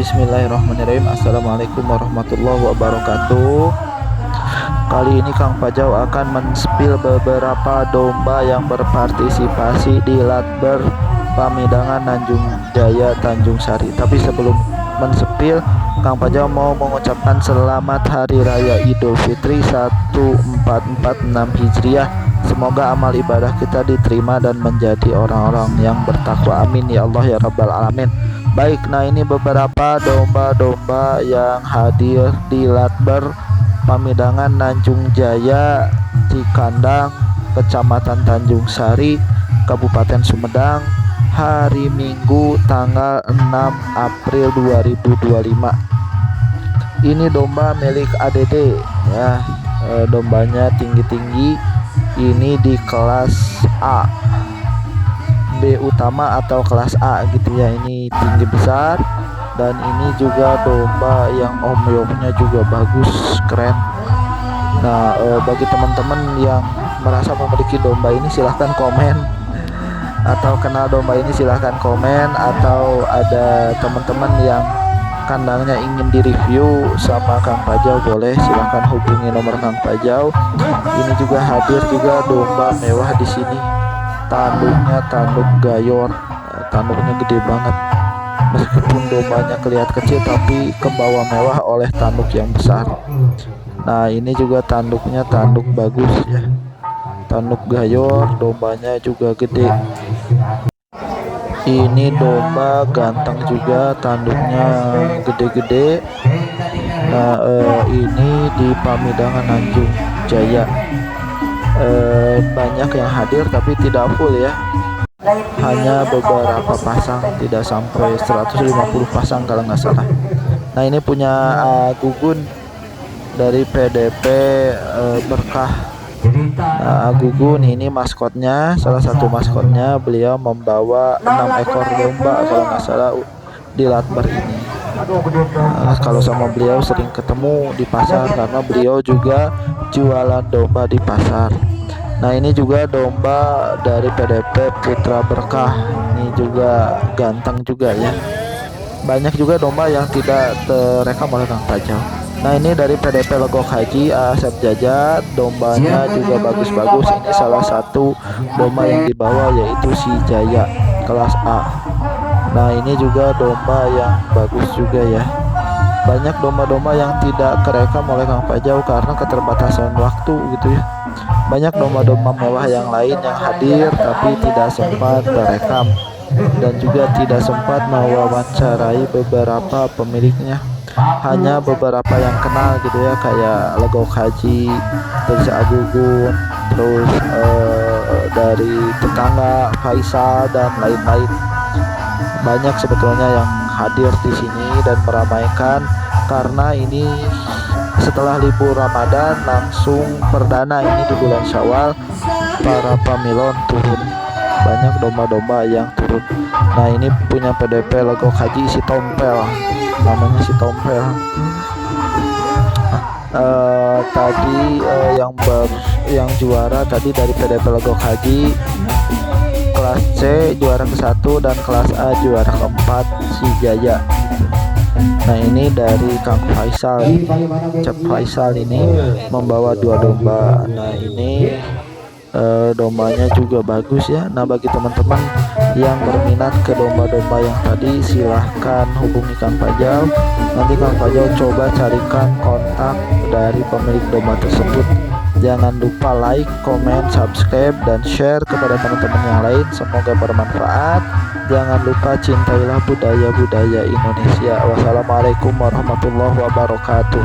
Bismillahirrahmanirrahim. Assalamualaikum warahmatullahi wabarakatuh. Kali ini Kang Pajau akan men-spill beberapa domba yang berpartisipasi di Latber Pamidangan Nanjung Jaya Tanjung Sari. Tapi sebelum men-spill, Kang Pajau mau mengucapkan selamat Hari Raya Idul Fitri 1446 Hijriah. Semoga amal ibadah kita diterima dan menjadi orang-orang yang bertakwa. Amin ya Allah ya Rabbal Alamin. Baik, nah ini beberapa domba-domba yang hadir di Latber Pamidangan Nanjung Jaya di Kandang, Kecamatan Tanjung Sari, Kabupaten Sumedang, hari Minggu tanggal 6 April 2025. Ini domba milik ADD ya, dombanya tinggi-tinggi. Ini di kelas A, B utama atau kelas A gitu ya. Ini tinggi besar, dan ini juga domba yang omyoknya juga bagus, keren. Nah, bagi teman-teman yang merasa memiliki domba ini silahkan komen, atau kenal domba ini silahkan komen, atau ada teman-teman yang kandangnya ingin direview sama Kang Pajau, boleh silahkan hubungi nomor Kang Pajau. Ini juga hadir juga domba mewah di sini. Tanduknya tanduk gayor, tanduknya gede banget. Meskipun dombanya kelihatan kecil, tapi kebawa mewah oleh tanduk yang besar. Nah, ini juga tanduknya tanduk bagus ya, tanduk gayor, dombanya juga gede. Ini domba ganteng juga, tanduknya gede-gede. Nah, ini di Pamidangan Nanjung Jaya. Banyak yang hadir tapi tidak full ya, hanya beberapa pasang, tidak sampai 150 pasang kalau nggak salah. Nah, ini punya Gugun dari PDP Berkah. Nah, Gugun ini maskotnya, salah satu maskotnya. Beliau membawa 6 ekor domba kalau nggak salah di Latber ini. Kalau sama beliau sering ketemu di pasar karena beliau juga jualan domba di pasar. Nah, ini juga domba dari PDP Putra Berkah. Ini juga ganteng juga ya. Banyak juga domba yang tidak terekam oleh Kang Pajau. Nah, ini dari PDP Legok Haji Asep Jajat, dombanya juga bagus-bagus. Ini salah satu domba yang dibawa yaitu si Jaya kelas A. Nah, ini juga domba yang bagus juga ya. Banyak domba-domba yang tidak kerekam oleh Kang Pajau karena keterbatasan waktu gitu ya. Banyak domba-domba mewah yang lain yang hadir tapi tidak sempat terekam, dan juga tidak sempat mewawancarai beberapa pemiliknya. Hanya beberapa yang kenal gitu ya, kayak Legok Haji, terus Agugun, terus dari tetangga Faisal dan lain-lain. Banyak sebetulnya yang hadir di sini dan meramaikan karena ini setelah libur Ramadan langsung perdana ini di bulan Syawal para pamilon turun. Banyak domba-domba yang turun. Nah, ini punya PDP Legok Haji si Tompel, namanya si Tompel. Tadi yang juara tadi dari PDP Legok Haji kelas C juara ke-1 dan kelas A juara ke-4 si Jaya. Nah, ini dari Kang Faisal, Cep Faisal ini membawa 2 domba. Nah, ini dombanya juga bagus ya. Nah, bagi teman-teman yang berminat ke domba-domba yang tadi silahkan hubungi Kang Pajau. Nanti Kang Pajau coba carikan kontak dari pemilik domba tersebut. Jangan lupa like, comment, subscribe, dan share kepada teman-teman yang lain. Semoga bermanfaat. Jangan lupa cintailah budaya-budaya Indonesia. Wassalamualaikum warahmatullahi wabarakatuh.